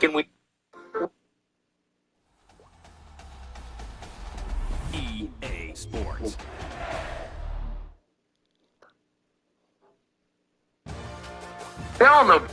Can we? EA Sports. Hell no.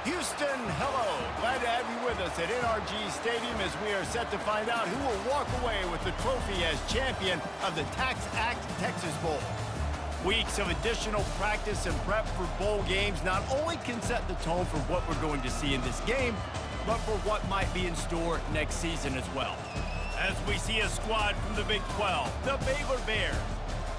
Houston, hello. Glad to have you with us at NRG Stadium as we are set to find out who will walk away with the trophy as champion of the Tax Act Texas Bowl. Weeks of additional practice and prep for bowl games not only can set the tone for what we're going to see in this game, but for what might be in store next season as well. As we see a squad from the Big 12, the Baylor Bears,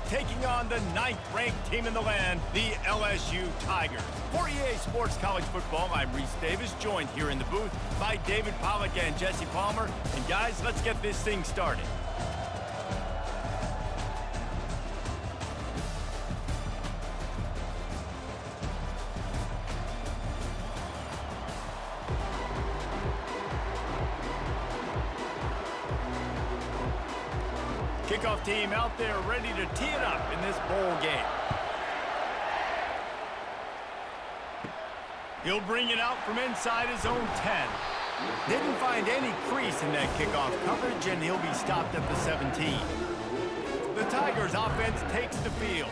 taking on the 9th-ranked team in the land, the LSU Tigers. For EA Sports College Football, I'm Reese Davis, joined here in the booth by David Pollack and Jesse Palmer. And guys, let's get this thing started. Kickoff team out there ready to tee it up in this bowl game. He'll bring it out from inside his own 10. Didn't find any crease in that kickoff coverage, and he'll be stopped at the 17. The Tigers offense takes the field.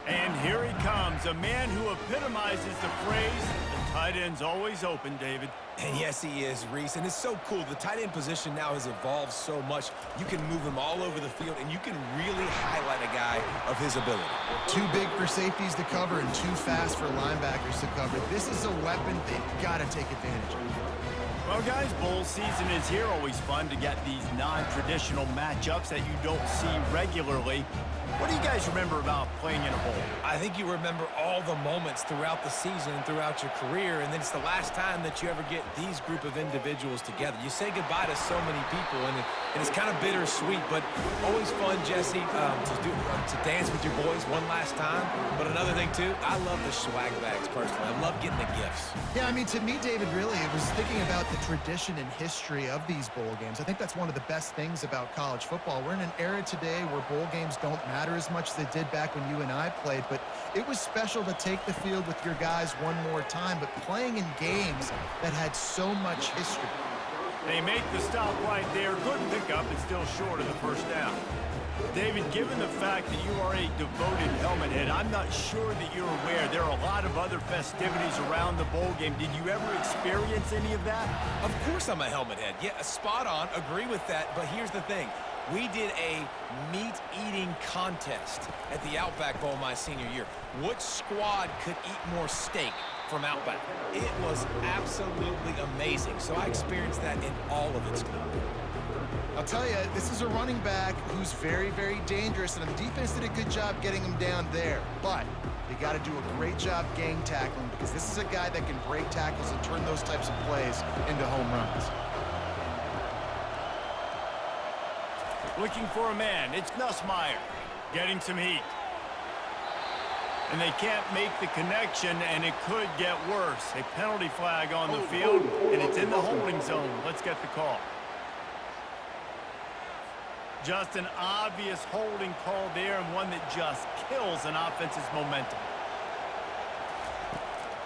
And here he comes, a man who epitomizes the phrase, the tight end's always open, David. And yes, he is, Reese. And it's so cool. The tight end position now has evolved so much. You can move him all over the field, and you can really highlight a guy of his ability. Too big for safeties to cover and too fast for linebackers to cover. This is a weapon they've got to take advantage of. Well, guys, bowl season is here. Always fun to get these non-traditional matchups that you don't see regularly. What do you guys remember about playing in a bowl? I think you remember all the moments throughout the season and throughout your career, and then it's the last time that you ever get these group of individuals together. You say goodbye to so many people, and it's kind of bittersweet, but always fun, Jesse, to dance with your boys one last time. But another thing, too, I love the swag bags, personally. I love getting the gifts. Yeah, I mean, to me, David, really, it was thinking about the tradition and history of these bowl games. I think that's one of the best things about college football. We're in an era today where bowl games don't matter as much as they did back when you and I played, but it was special to take the field with your guys one more time, but playing in games that had so much history. They make the stop right there. Good pickup, and still short of the first down. David, given the fact that you are a devoted helmet head, I'm not sure that you're aware there are a lot of other festivities around the bowl game. Did you ever experience any of that? Of course I'm a helmet head. Yeah, spot on. Agree with that. But here's the thing. We did a meat-eating contest at the Outback Bowl my senior year. Which squad could eat more steak from Outback? It was absolutely amazing. So I experienced that in all of its glory. I'll tell you, this is a running back who's very, very dangerous, and the defense did a good job getting him down there. But you got to do a great job gang tackling, because this is a guy that can break tackles and turn those types of plays into home runs. Looking for a man. It's Nussmeier getting some heat. And they can't make the connection, and it could get worse. A penalty flag on the field, and it's in the holding zone. Let's get the call. Just an obvious holding call there, and one that just kills an offense's momentum.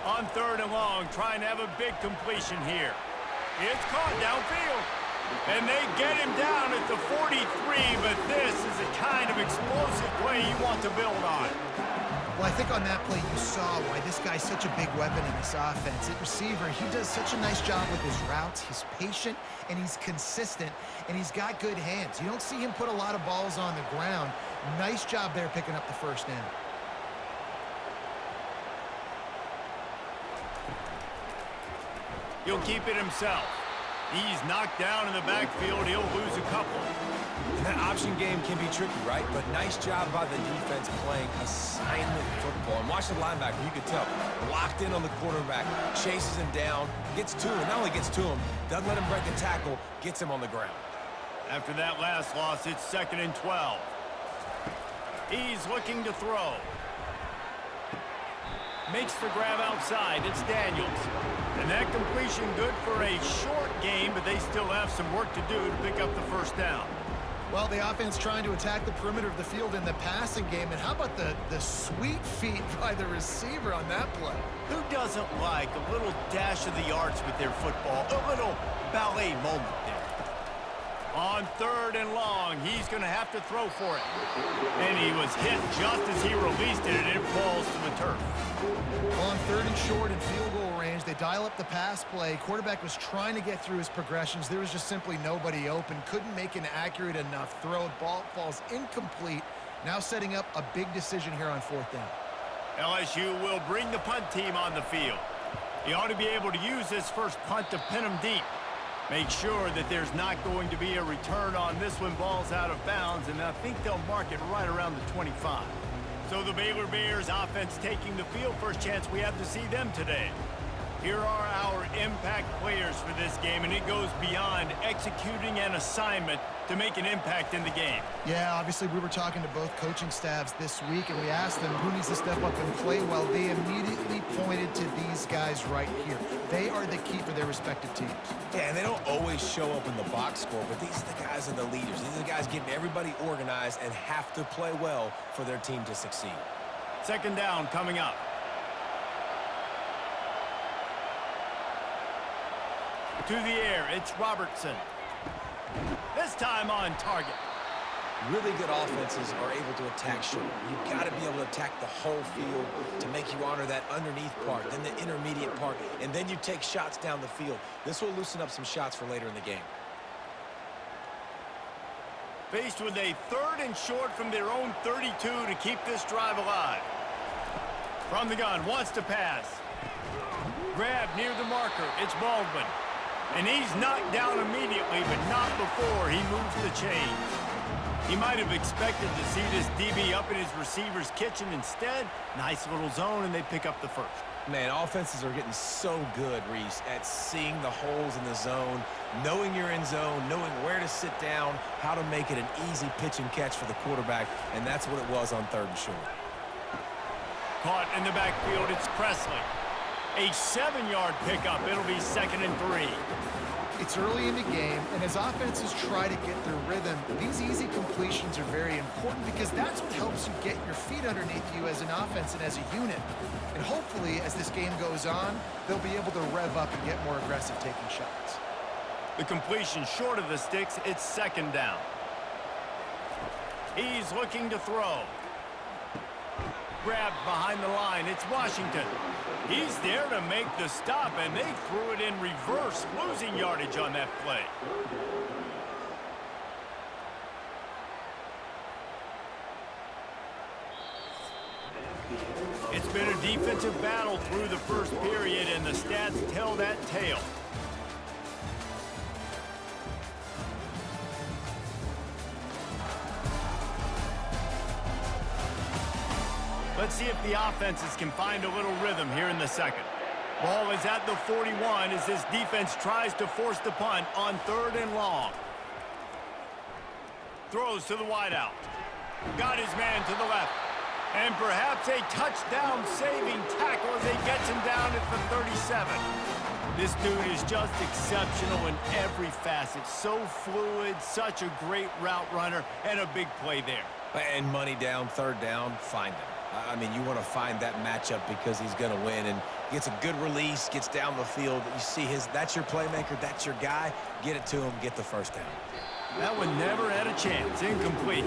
On 3rd and long, trying to have a big completion here. It's caught downfield. And they get him down at the 43, but this is the kind of explosive play you want to build on. Well, I think on that play you saw why this guy's such a big weapon in this offense. At receiver, he does such a nice job with his routes. He's patient, and he's consistent, and he's got good hands. You don't see him put a lot of balls on the ground. Nice job there picking up the first down. He'll keep it himself. He's knocked down in the backfield. He'll lose a couple. And that option game can be tricky, right? But nice job by the defense playing assignment football. And watch the linebacker, you can tell. Locked in on the quarterback, chases him down, gets to him. Not only gets to him, doesn't let him break a tackle, gets him on the ground. After that last loss, it's 2nd and 12. He's looking to throw. Makes the grab outside. It's Daniels. And that completion good for a short game, but they still have some work to do to pick up the first down. Well, the offense trying to attack the perimeter of the field in the passing game. And how about the sweet feet by the receiver on that play? Who doesn't like a little dash of the arts with their football? A little ballet moment there. On 3rd and long, he's going to have to throw for it. And he was hit just as he released it, and it falls to the turf. Well, on 3rd and short and field goal range, they dial up the pass play. Quarterback was trying to get through his progressions. There was just simply nobody open. Couldn't make an accurate enough throw. Ball falls incomplete. Now setting up a big decision here on 4th down. LSU will bring the punt team on the field. He ought to be able to use this first punt to pin him deep. Make sure that there's not going to be a return on this when ball's out of bounds, and I think they'll mark it right around the 25. So the Baylor Bears offense taking the field. First chance we have to see them today. Here are our impact players for this game, and it goes beyond executing an assignment to make an impact in the game. Yeah, obviously we were talking to both coaching staffs this week, and we asked them who needs to step up and play well. They immediately pointed to these guys right here. They are the key for their respective teams. Yeah, and they don't always show up in the box score, but these are the guys and the leaders. These are the guys getting everybody organized and have to play well for their team to succeed. 2nd down coming up. To the air, it's Robertson. This time on target. Really good offenses are able to attack short. You've got to be able to attack the whole field to make you honor that underneath part, then the intermediate part, and then you take shots down the field. This will loosen up some shots for later in the game. Faced with a 3rd and short from their own 32 to keep this drive alive. From the gun, wants to pass. Grab near the marker, it's Baldwin. And he's knocked down immediately, but not before he moves the chains. He might have expected to see this DB up in his receiver's kitchen. Instead, nice little zone, and they pick up the first. Man, offenses are getting so good, Reese, at seeing the holes in the zone, knowing you're in zone, knowing where to sit down, how to make it an easy pitch and catch for the quarterback, and that's what it was on 3rd and short. Caught in the backfield, it's Presley. A 7-yard pickup. It'll be 2nd and 3. It's early in the game, and as offenses try to get their rhythm, these easy completions are very important because that's what helps you get your feet underneath you as an offense and as a unit. And hopefully, as this game goes on, they'll be able to rev up and get more aggressive taking shots. The completion short of the sticks, it's 2nd down. He's looking to throw. Grabbed behind the line, it's Washington. He's there to make the stop, and they threw it in reverse, losing yardage on that play. It's been a defensive battle through the first period, and the stats tell that tale. Let's see if the offenses can find a little rhythm here in the second. Ball is at the 41 as this defense tries to force the punt on 3rd and long. Throws to the wideout. Got his man to the left. And perhaps a touchdown-saving tackle as he gets him down at the 37. This dude is just exceptional in every facet. So fluid, such a great route runner, and a big play there. And money down, 3rd down, find him. I mean, you want to find that matchup because he's going to win, and gets a good release, gets down the field. You see that's your playmaker, that's your guy. Get it to him, get the first down. That one never had a chance. Incomplete.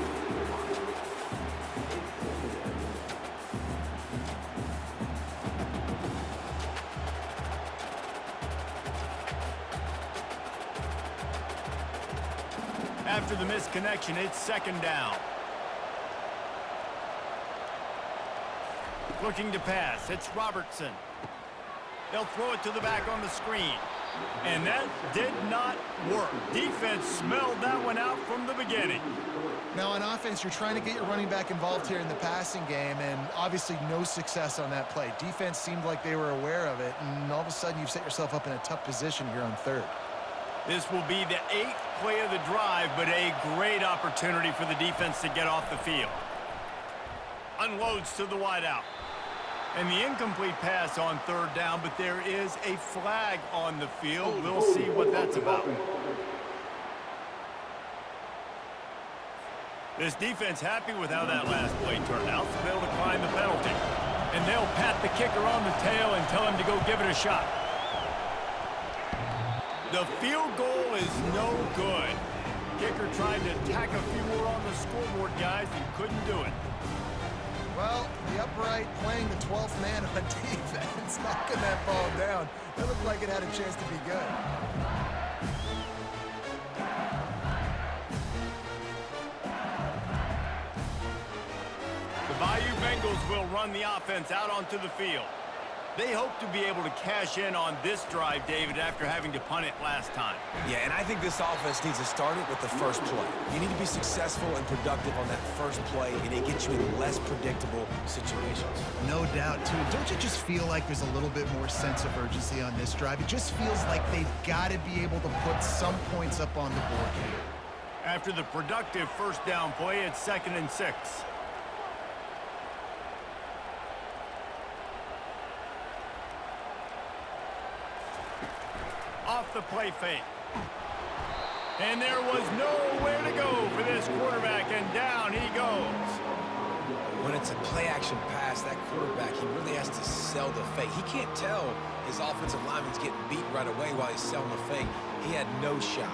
After the missed connection, it's second down. Looking to pass. It's Robertson. They'll throw it to the back on the screen. And that did not work. Defense smelled that one out from the beginning. Now on offense, you're trying to get your running back involved here in the passing game, and obviously no success on that play. Defense seemed like they were aware of it, and all of a sudden you've set yourself up in a tough position here on third. This will be the 8th play of the drive, but a great opportunity for the defense to get off the field. Unloads to the wideout. And the incomplete pass on third down, but there is a flag on the field. We'll see what that's about. This defense happy with how that last play turned out, so they'll decline the penalty. And they'll pat the kicker on the tail and tell him to go give it a shot. The field goal is no good. Kicker tried to tack a few more on the scoreboard, guys, and couldn't do it. Well, the upright playing the 12th man on defense, knocking that ball down. It looked like it had a chance to be good. The Bayou Bengals will run the offense out onto the field. They hope to be able to cash in on this drive, David, after having to punt it last time. Yeah, and I think this offense needs to start it with the first play. You need to be successful and productive on that first play, and it gets you in less predictable situations. No doubt, too. Don't you just feel like there's a little bit more sense of urgency on this drive? It just feels like they've got to be able to put some points up on the board here. After the productive first down play, it's 2nd and 6. Off the play fake. And there was nowhere to go for this quarterback, and down he goes. When it's a play-action pass, that quarterback, he really has to sell the fake. He can't tell his offensive lineman's getting beat right away while he's selling the fake. He had no shot.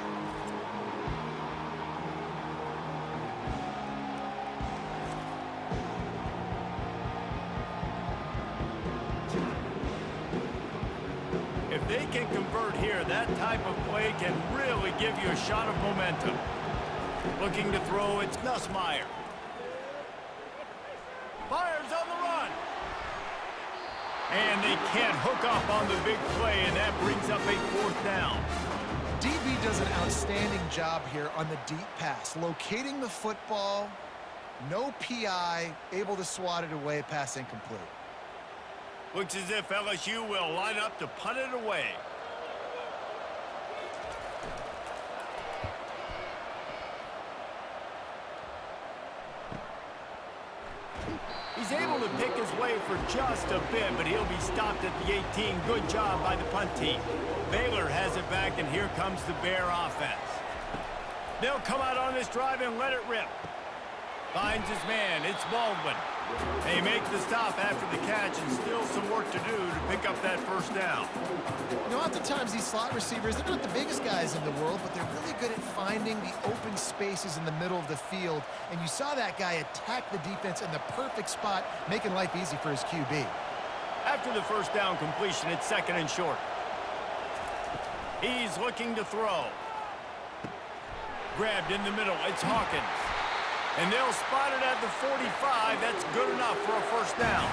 If they can convert here, that type of play can really give you a shot of momentum. Looking to throw, it's Nussmeier. Fires on the run. And they can't hook up on the big play, and that brings up a 4th down. DB does an outstanding job here on the deep pass, locating the football, no PI, able to swat it away, pass incomplete. Looks as if LSU will line up to punt it away. He's able to pick his way for just a bit, but he'll be stopped at the 18. Good job by the punt team. Baylor has it back, and here comes the Bear offense. They'll come out on this drive and let it rip. Finds his man. It's Baldwin. They make the stop after the catch, and still some work to do to pick up that first down. You know, oftentimes these slot receivers, they're not the biggest guys in the world, but they're really good at finding the open spaces in the middle of the field. And you saw that guy attack the defense in the perfect spot, making life easy for his QB. After the first down completion, it's 2nd and short. He's looking to throw. Grabbed in the middle. It's Hawkins. And they'll spot it at the 45. That's good enough for a first down.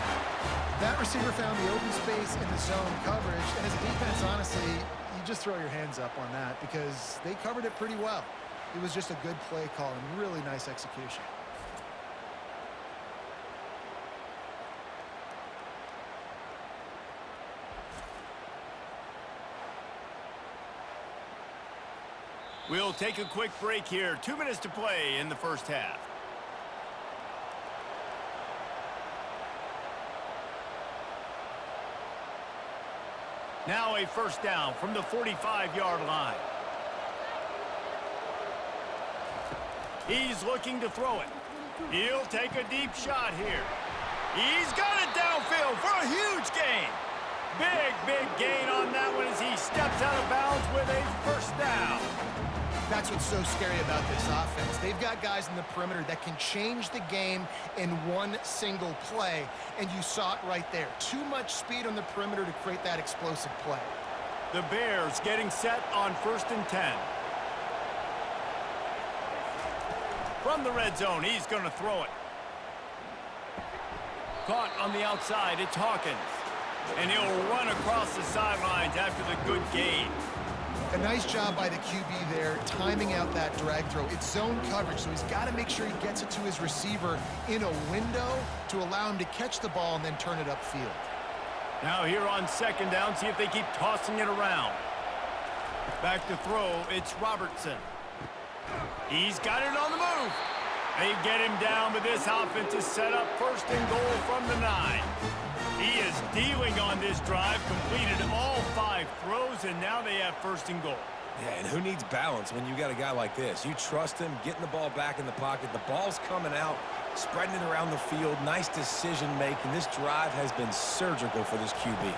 That receiver found the open space in the zone coverage. And as a defense, honestly, you just throw your hands up on that because they covered it pretty well. It was just a good play call and really nice execution. We'll take a quick break here. 2 minutes to play in the first half. Now a first down from the 45-yard line. He's looking to throw it. He'll take a deep shot here. He's got it downfield for a huge gain. Big gain on that one as he steps out of bounds with a first down. That's what's so scary about this offense. They've got guys in the perimeter that can change the game in one single play, and you saw it right there. Too much speed on the perimeter to create that explosive play. The Bears getting set on 1st and 10. From the red zone, he's going to throw it. Caught on the outside, it's Hawkins. And he'll run across the sidelines after the good gain. A nice job by the QB there, timing out that drag throw. It's zone coverage, so he's got to make sure he gets it to his receiver in a window to allow him to catch the ball and then turn it upfield. Now here on second down, see if they keep tossing it around. Back to throw, it's Robertson. He's got it on the move. They get him down, but this offense is set up first and goal from the 9. He is dealing on this drive, completed all 5 throws, and now they have first and goal. Yeah, and who needs balance when you got a guy like this? You trust him, getting the ball back in the pocket. The ball's coming out, spreading it around the field. Nice decision-making. This drive has been surgical for this QB.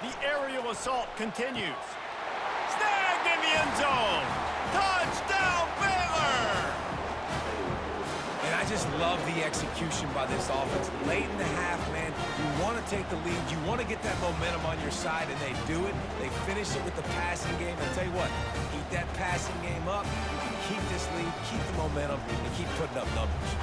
The aerial assault continues. Snagged in the end zone. Touchdown, Baylor! And I just love the execution by this offense. Late in the half, man, you want to take the lead. You want to get that momentum on your side, and they do it. They finish it with the passing game. And tell you what, keep that passing game up. You can keep this lead, keep the momentum, and keep putting up numbers.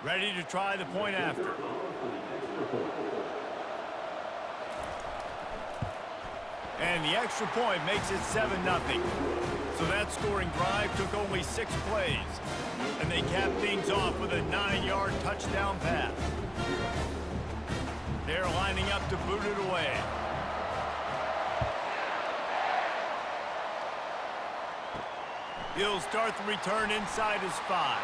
Ready to try the point after. And the extra point makes it 7-0. So that scoring drive took only 6 plays. And they capped things off with a 9-yard touchdown pass. They're lining up to boot it away. He'll start the return inside his 5.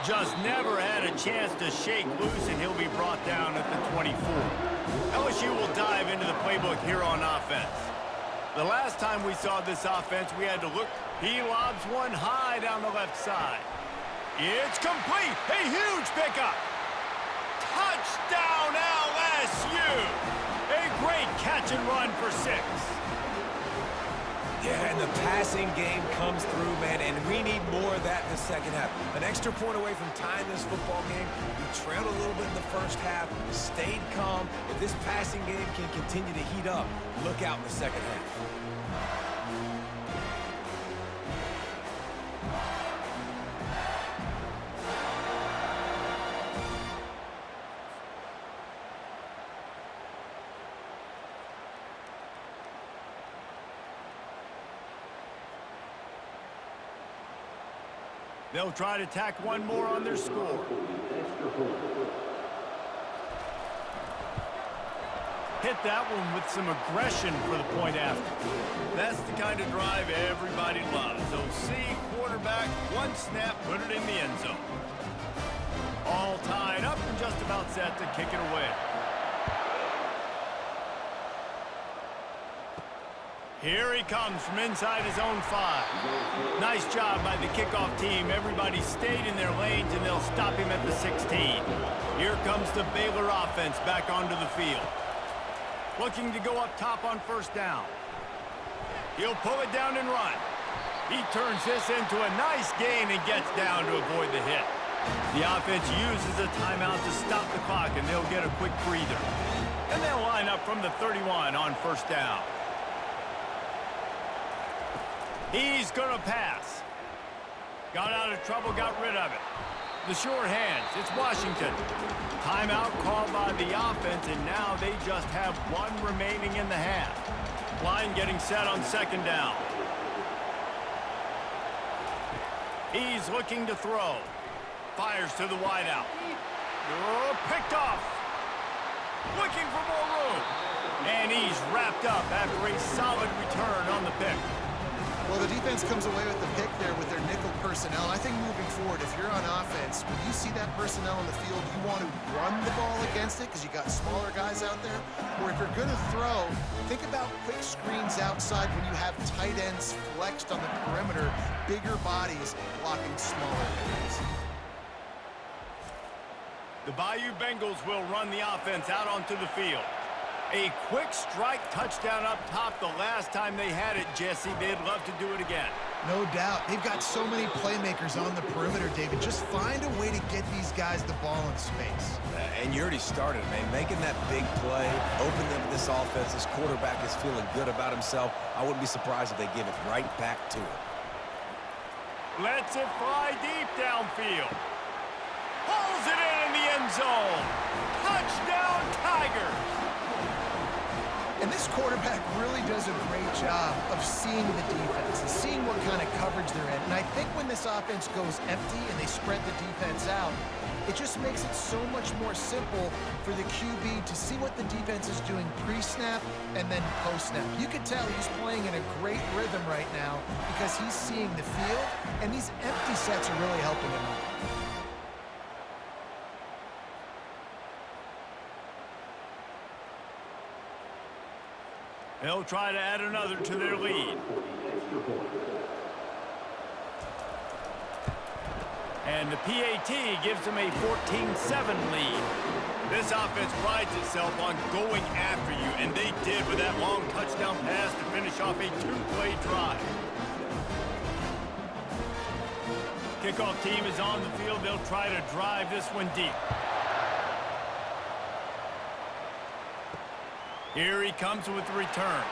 Just never had a chance to shake loose, and he'll be brought down at the 24. LSU will dive into the playbook here on offense. The last time we saw this offense, we had to look. He lobs one high down the left side. It's complete. A huge pickup. Touchdown, LSU. A great catch and run for 6. Yeah, and the passing game comes through, man, and we need more of that in the second half. An extra point away from tying this football game. We trailed a little bit in the first half, stayed calm. If this passing game can continue to heat up, look out in the second half. They'll try to tack one more on their score. Hit that one with some aggression for the point after. That's the kind of drive everybody loves. So see, quarterback, one snap, put it in the end zone. All tied up and just about set to kick it away. Here he comes from inside his own 5. Nice job by the kickoff team. Everybody stayed in their lanes, and they'll stop him at the 16. Here comes the Baylor offense back onto the field. Looking to go up top on first down. He'll pull it down and run. He turns this into a nice gain and gets down to avoid the hit. The offense uses a timeout to stop the clock, and they'll get a quick breather. And they'll line up from the 31 on first down. He's going to pass. Got out of trouble, got rid of it. The sure hands, it's Washington. Timeout called by the offense, and now they just have 1 remaining in the half. Line getting set on second down. He's looking to throw. Fires to the wideout. Oh, picked off. Looking for more room. And he's wrapped up after a solid return on the pick. Well, the defense comes away with the pick there with their nickel personnel. I think moving forward, if you're on offense, when you see that personnel on the field, you want to run the ball against it because you got smaller guys out there. Or if you're going to throw, think about quick screens outside when you have tight ends flexed on the perimeter, bigger bodies blocking smaller guys. The Bayou Bengals will run the offense out onto the field. A quick strike touchdown up top the last time they had it, Jesse. They'd love to do it again. No doubt. They've got so many playmakers on the perimeter, David. Just find a way to get these guys the ball in space. And you already started, man. Making that big play, opening up this offense. This quarterback is feeling good about himself. I wouldn't be surprised if they give it right back to him. Lets it fly deep downfield. Pulls it in the end zone. Touchdown, Tigers. And this quarterback really does a great job of seeing the defense and seeing what kind of coverage they're in. And I think when this offense goes empty and they spread the defense out, it just makes it so much more simple for the QB to see what the defense is doing pre-snap and then post-snap. You can tell he's playing in a great rhythm right now because he's seeing the field, and these empty sets are really helping him out. They'll try to add another to their lead. And the PAT gives them a 14-7 lead. This offense prides itself on going after you, and they did with that long touchdown pass to finish off a two-play drive. Kickoff team is on the field. They'll try to drive this one deep. Here he comes with the return.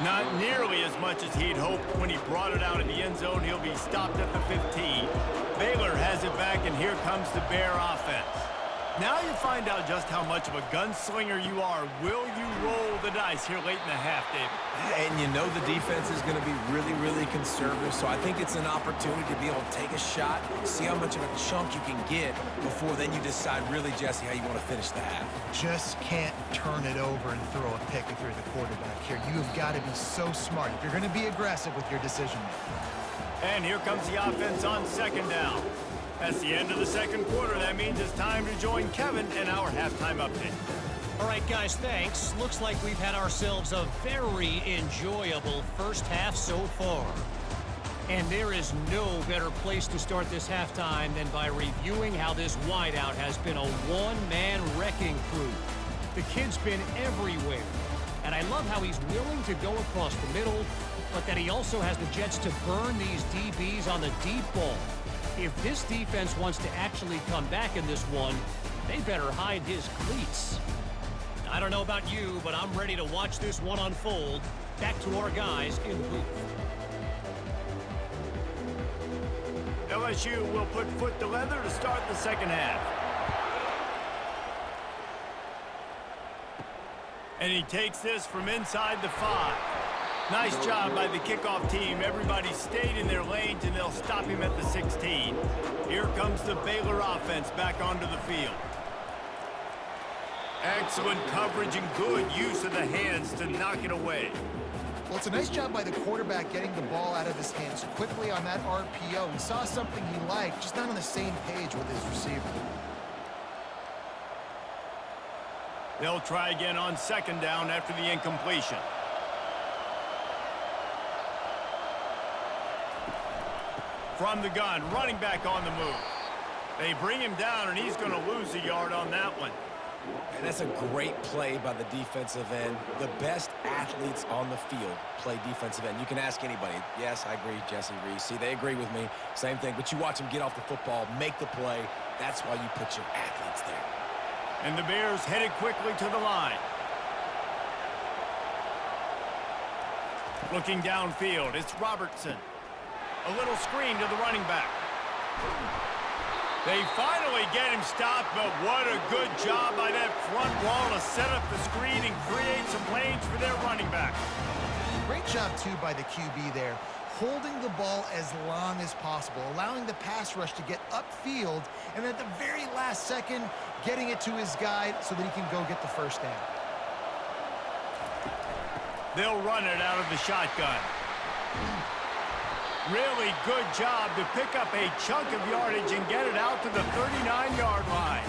Not nearly as much as he'd hoped when he brought it out in the end zone. He'll be stopped at the 15. Baylor has it back, and here comes the Bear offense. Now you find out just how much of a gunslinger you are. Will you roll the dice here late in the half, David? And you know the defense is going to be really, really conservative, so I think it's an opportunity to be able to take a shot, see how much of a chunk you can get before then you decide really, Jesse, how you want to finish the half. Just can't turn it over and throw a pick if you're the quarterback here. You've got to be so smart if you're going to be aggressive with your decision-making. And here comes the offense on second down. That's the end of the second quarter. That means it's time to join Kevin and our halftime update. All right, guys, thanks. Looks like we've had ourselves a very enjoyable first half so far. And there is no better place to start this halftime than by reviewing how this wideout has been a one-man wrecking crew. The kid's been everywhere. And I love how he's willing to go across the middle, but that he also has the jets to burn these DBs on the deep ball. If this defense wants to actually come back in this one, they better hide his cleats. I don't know about you, but I'm ready to watch this one unfold. Back to our guys in the booth. LSU will put foot to leather to start the second half. And he takes this from inside the 5. Nice job by the kickoff team. Everybody stayed in their lanes, and they'll stop him at the 16. Here comes the Baylor offense back onto the field. Excellent coverage and good use of the hands to knock it away. Well, it's a nice job by the quarterback getting the ball out of his hands quickly on that RPO. He saw something he liked, just not on the same page with his receiver. They'll try again on second down after the incompletion. From the gun, running back on the move. They bring him down, and he's going to lose a yard on that one. And that's a great play by the defensive end. The best athletes on the field play defensive end. You can ask anybody. Yes, I agree, Jesse Reese. See, they agree with me. Same thing. But you watch them get off the football, make the play. That's why you put your athletes there. And the Bears headed quickly to the line. Looking downfield, it's Robertson. A little screen to the running back. They finally get him stopped, but what a good job by that front wall to set up the screen and create some lanes for their running back. Great job, too, by the QB there, holding the ball as long as possible, allowing the pass rush to get upfield, and at the very last second, getting it to his guy so that he can go get the first down. They'll run it out of the shotgun. Really good job to pick up a chunk of yardage and get it out to the 39-yard line.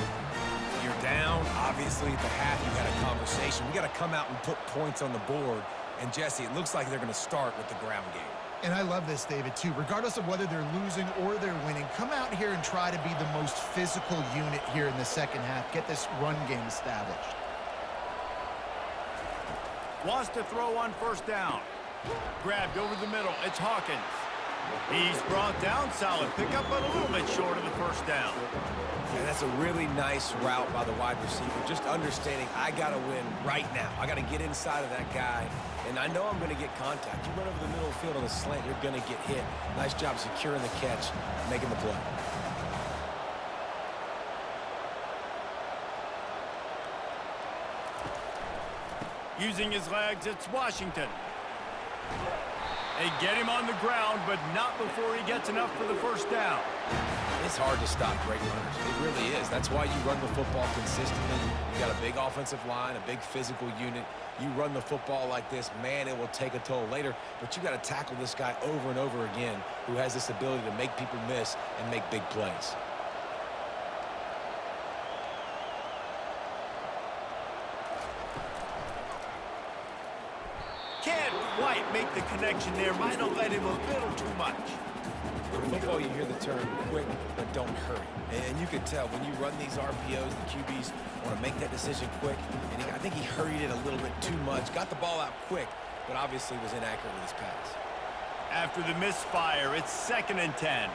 You're down. Obviously, at the half, you had a conversation. We got to come out and put points on the board. And, Jesse, it looks like they're going to start with the ground game. And I love this, David, too. Regardless of whether they're losing or they're winning, come out here and try to be the most physical unit here in the second half. Get this run game established. Wants to throw on first down. Grabbed over the middle. It's Hawkins. He's brought down. Solid pickup, but a little bit short of the first down. And that's a really nice route by the wide receiver. Just understanding I got to win right now. I got to get inside of that guy, and I know I'm going to get contact. You run over the middle of the field on a slant, you're going to get hit. Nice job securing the catch, making the play. Using his legs, it's Washington. They get him on the ground, but not before he gets enough for the first down. It's hard to stop great runners. It really is. That's why you run the football consistently. You got a big offensive line, a big physical unit. You run the football like this, man, it will take a toll later. But you got to tackle this guy over and over again who has this ability to make people miss and make big plays. Can't quite make the connection there. Might have let him a little too much. In football, you hear the term quick, but don't hurry. And you can tell when you run these RPOs, the QBs want to make that decision quick. And I think he hurried it a little bit too much. Got the ball out quick, but obviously was inaccurate with his pass. After the misfire, it's 2nd and 10.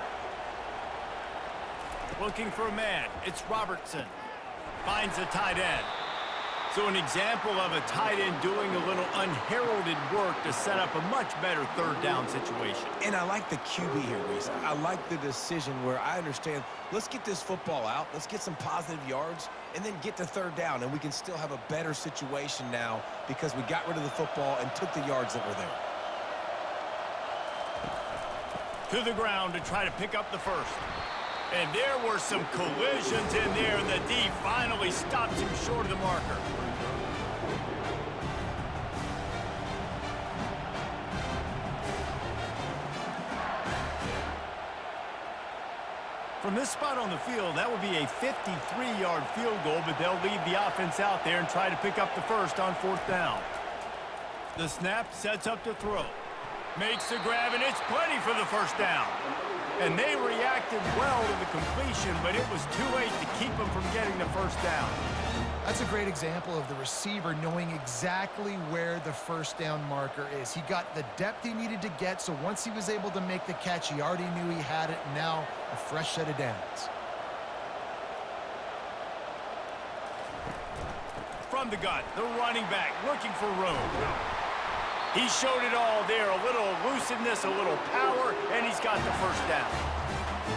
Looking for a man. It's Robertson. Finds a tight end. So an example of a tight end doing a little unheralded work to set up a much better third down situation. And I like the QB here, Reese. I like the decision where I understand, let's get this football out, let's get some positive yards, and then get to third down, and we can still have a better situation now because we got rid of the football and took the yards that were there. To the ground to try to pick up the first. And there were some collisions in there, and the D finally stops him short of the marker. From this spot on the field, that would be a 53-yard field goal, but they'll leave the offense out there and try to pick up the first on 4th down. The snap sets up to throw. Makes the grab, and it's plenty for the first down. And they reacted well to the completion, but it was too late to keep them from getting the first down. That's a great example of the receiver knowing exactly where the first down marker is. He got the depth he needed to get, so once he was able to make the catch, he already knew he had it, and now a fresh set of downs. From the gun, the running back looking for room. He showed it all there, a little elusiveness, a little power, and he's got the first down.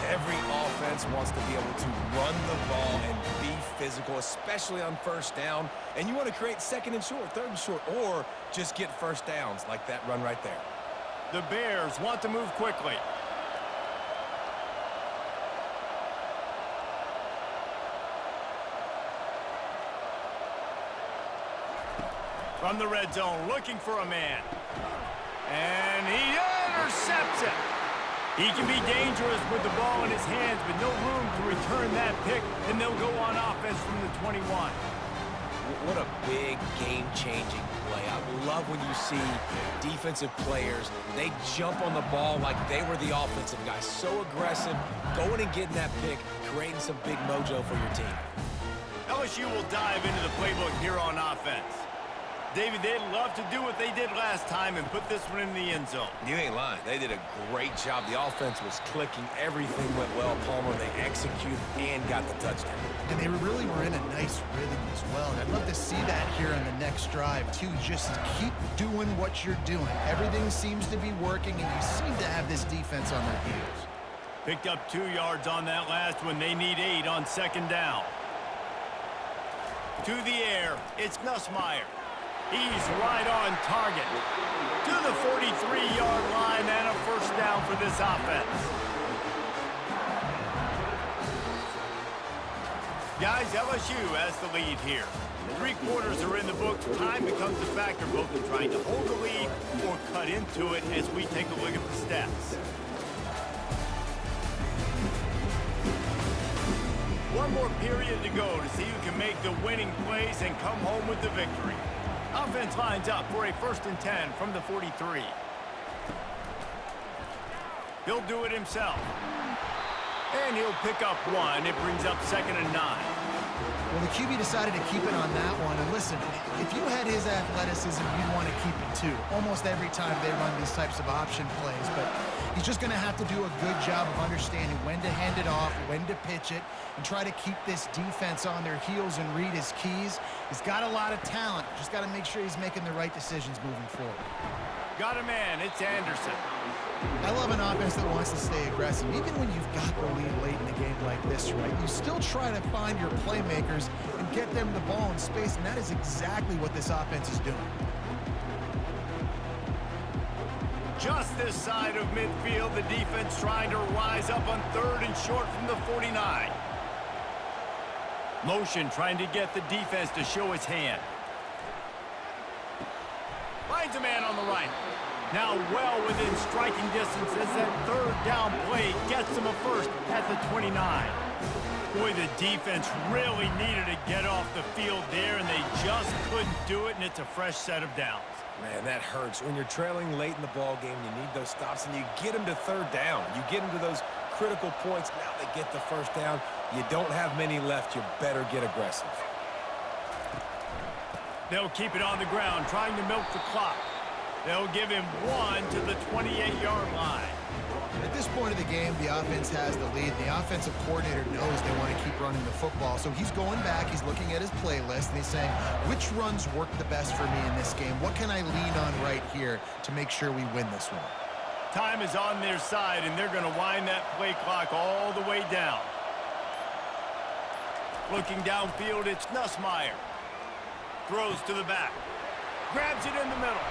Every offense wants to be able to run the ball and be physical, especially on first down. And you want to create 2nd and short, 3rd and short, or just get first downs like that run right there. The Bears want to move quickly. From the red zone, looking for a man. And he intercepts it. He can be dangerous with the ball in his hands, but no room to return that pick, and they'll go on offense from the 21. What a big game-changing play. I love when you see defensive players, they jump on the ball like they were the offensive guys. So aggressive, going and getting that pick, creating some big mojo for your team. LSU will dive into the playbook here on offense. David, they'd love to do what they did last time and put this one in the end zone. You ain't lying. They did a great job. The offense was clicking. Everything went well, Palmer. They executed and got the touchdown. And they really were in a nice rhythm as well. And I'd love to see that here on the next drive, too. Just keep doing what you're doing. Everything seems to be working, and you seem to have this defense on their heels. Picked up 2 yards on that last one. They need 8 on 2nd down. To the air, it's Nussmeier. He's right on target. To the 43-yard line and a first down for this offense. Guys, LSU has the lead here. 3 quarters are in the books. Time becomes a factor both in trying to hold the lead or cut into it as we take a look at the stats. One more period to go to see who can make the winning plays and come home with the victory. Offense lines up for a 1st and 10 from the 43. He'll do it himself. And he'll pick up 1. It brings up 2nd and 9. Well, the QB decided to keep it on that one. And listen, if you had his athleticism, you'd want to keep it too. Almost every time they run these types of option plays. But he's just going to have to do a good job of understanding when to hand it off, when to pitch it, and try to keep this defense on their heels and read his keys. He's got a lot of talent. Just got to make sure he's making the right decisions moving forward. Got a man. It's Anderson. I love an offense that wants to stay aggressive. Even when you've got the lead late in the game like this, right, you still try to find your playmakers and get them the ball in space, and that is exactly what this offense is doing. Just this side of midfield, the defense trying to rise up on 3rd and short from the 49. Motion trying to get the defense to show its hand. Finds a man on the right. Now well within striking distance as that 3rd down play gets him a first at the 29. Boy, the defense really needed to get off the field there, and they just couldn't do it, and it's a fresh set of downs. Man, that hurts. When you're trailing late in the ball game, you need those stops, and you get them to 3rd down. You get them to those critical points. Now they get the first down. You don't have many left. You better get aggressive. They'll keep it on the ground, trying to milk the clock. They'll give him 1 to the 28-yard line. At this point of the game, the offense has the lead. The offensive coordinator knows they want to keep running the football. So he's going back, he's looking at his playlist, and he's saying, which runs work the best for me in this game? What can I lean on right here to make sure we win this one? Time is on their side, and they're going to wind that play clock all the way down. Looking downfield, it's Nussmeier. Throws to the back. Grabs it in the middle.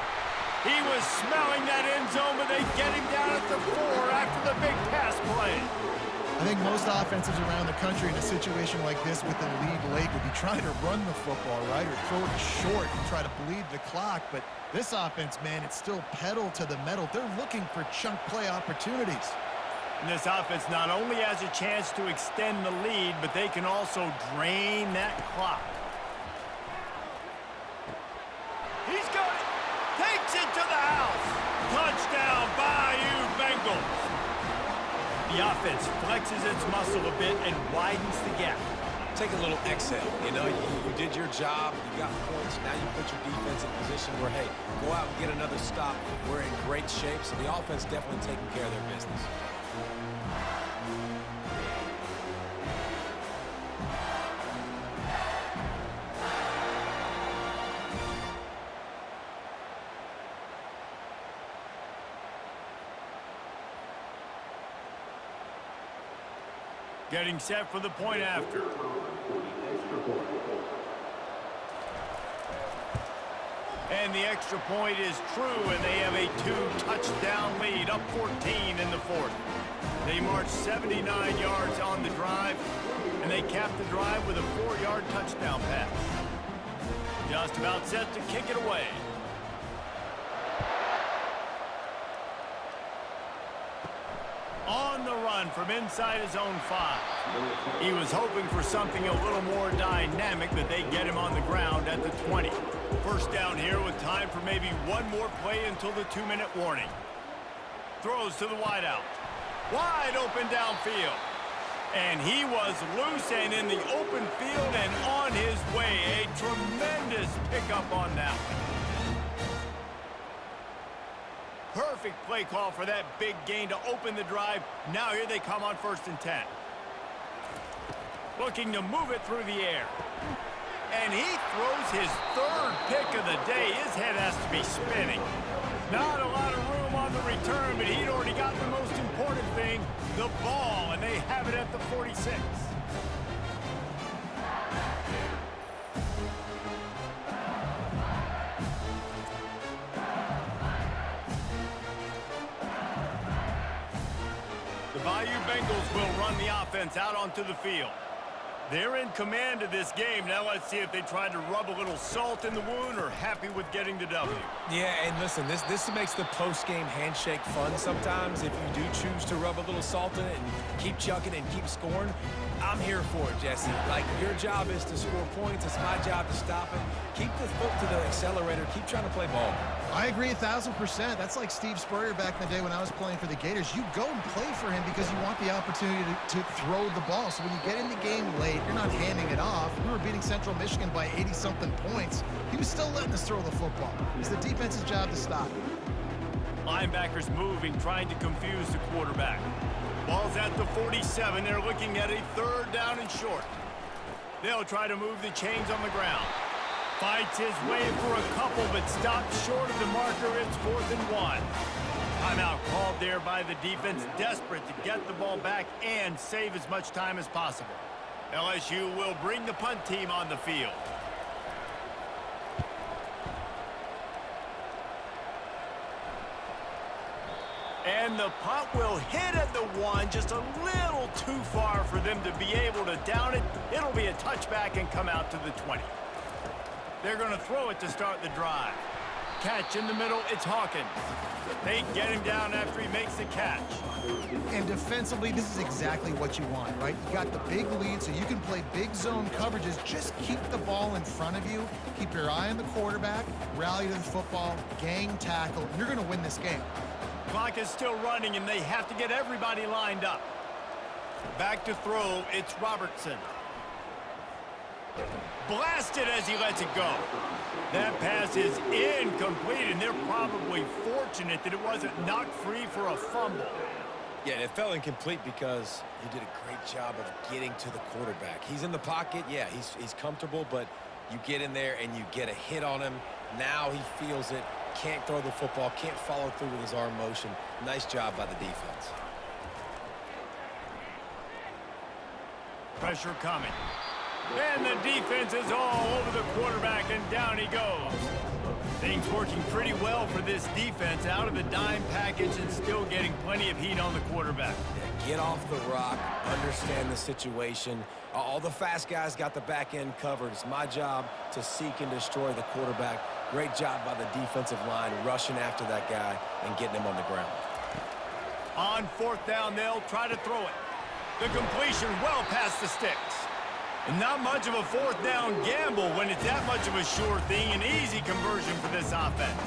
He was smelling that end zone, but they get him down at the 4 after the big pass play. I think most offensives around the country in a situation like this with the lead late would be trying to run the football, right, or throw it short and try to bleed the clock. But this offense, man, it's still pedal to the metal. They're looking for chunk play opportunities. And this offense not only has a chance to extend the lead, but they can also drain that clock. He's got it. Takes it to the house. Touchdown, Bayou Bengals. The offense flexes its muscle a bit and widens the gap. Take a little exhale. You know, you did your job. You got points. Now you put your defense in a position where, hey, go out and get another stop. We're in great shape, so the offense definitely taking care of their business. Getting set for the point after. And the extra point is true, and they have a 2-touchdown lead, up 14 in the 4th. They march 79 yards on the drive, and they cap the drive with a 4-yard touchdown pass. Just about set to kick it away. On the run from inside his own 5. He was hoping for something a little more dynamic, but they get him on the ground at the 20. First down here with time for maybe one more play until the 2-minute warning. Throws to the wideout. Wide open downfield. And he was loose and in the open field and on his way. A tremendous pickup on that one. Perfect play call for that big gain to open the drive. Now here they come on 1st and 10. Looking to move it through the air. And he throws his 3rd pick of the day. His head has to be spinning. Not a lot of room on the return, but he'd already got the most important thing, the ball, and they have it at the 46. The Bayou Bengals will run the offense out onto the field. They're in command of this game. Now let's see if they try to rub a little salt in the wound or happy with getting the W. Yeah, and listen, this makes the post-game handshake fun sometimes. If you do choose to rub a little salt in it and keep chucking and keep scoring, I'm here for it, Jesse. Like, your job is to score points. It's my job to stop it. Keep the foot to the accelerator. Keep trying to play ball. I agree 1,000%. That's like Steve Spurrier back in the day when I was playing for the Gators. You go and play for him because you want the opportunity to throw the ball. So when you get in the game late, you're not handing it off. We were beating Central Michigan by 80-something points. He was still letting us throw the football. It's the defense's job to stop it. Linebackers moving, trying to confuse the quarterback. Ball's at the 47. They're looking at a 3rd down and short. They'll try to move the chains on the ground. Fights his way for a couple, but stops short of the marker. It's 4th and 1. Timeout called there by the defense, desperate to get the ball back and save as much time as possible. LSU will bring the punt team on the field. And the punt will hit at the 1, just a little too far for them to be able to down it. It'll be a touchback and come out to the 20. They're going to throw it to start the drive. Catch in the middle, it's Hawkins. They get him down after he makes the catch. And defensively, this is exactly what you want, right? You got the big lead, so you can play big zone coverages. Just keep the ball in front of you. Keep your eye on the quarterback. Rally to the football. Gang tackle. And you're going to win this game. Clock is still running, and they have to get everybody lined up. Back to throw, it's Robertson. Blasted as he lets it go. That pass is incomplete, and they're probably fortunate that it wasn't knocked free for a fumble. Yeah, it fell incomplete because he did a great job of getting to the quarterback. He's in the pocket. Yeah, he's comfortable, but you get in there and you get a hit on him. Now he feels it. Can't throw the football, can't follow through with his arm motion. Nice job by the defense. Pressure coming. And the defense is all over the quarterback, and down he goes. Things working pretty well for this defense, out of the dime package and still getting plenty of heat on the quarterback. Yeah, get off the rock, understand the situation. All the fast guys got the back end covered. It's my job to seek and destroy the quarterback. Great job by the defensive line rushing after that guy and getting him on the ground. On 4th down, they'll try to throw it. The completion well past the sticks. And not much of a 4th down gamble when it's that much of a sure thing, an easy conversion for this offense.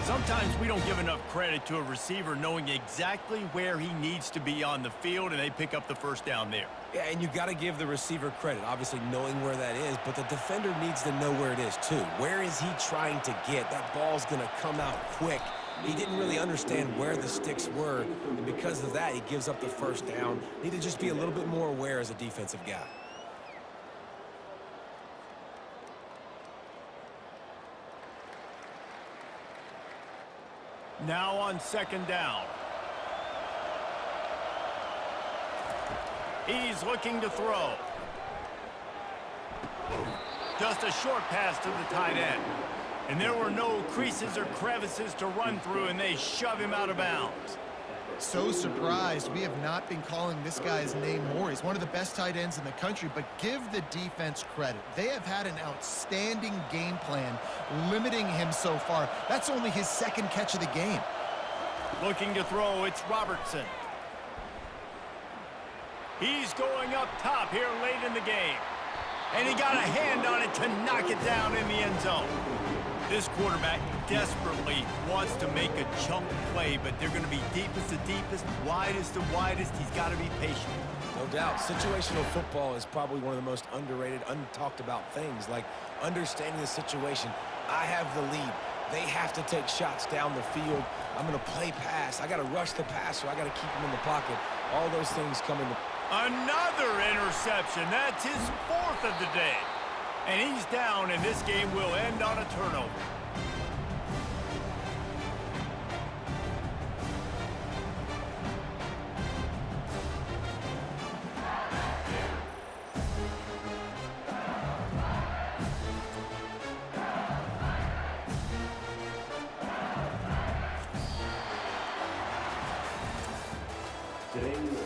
Sometimes we don't give enough credit to a receiver knowing exactly where he needs to be on the field, and they pick up the 1st down there. Yeah, and you got to give the receiver credit, obviously knowing where that is, but the defender needs to know where it is too. Where is he trying to get? That ball's going to come out quick. He didn't really understand where the sticks were, and because of that, he gives up the 1st down. Need to just be a little bit more aware as a defensive guy. Now on 2nd down. He's looking to throw. Just a short pass to the tight end. And there were no creases or crevices to run through, and they shove him out of bounds. So surprised we have not been calling this guy's name more. He's one of the best tight ends in the country, but give the defense credit. They have had an outstanding game plan limiting him so far. That's only his 2nd catch of the game. Looking to throw, it's Robertson. He's going up top here late in the game. And he got a hand on it to knock it down in the end zone. This quarterback desperately wants to make a chunk play, but they're going to be deepest to deepest, widest to widest. He's got to be patient. No doubt. Situational football is probably one of the most underrated, untalked about things, like understanding the situation. I have the lead. They have to take shots down the field. I'm going to play pass. I got to rush the passer. I got to keep him in the pocket. All those things come into. Another interception. That's his 4th of the day. And he's down, and this game will end on a turnover. Today's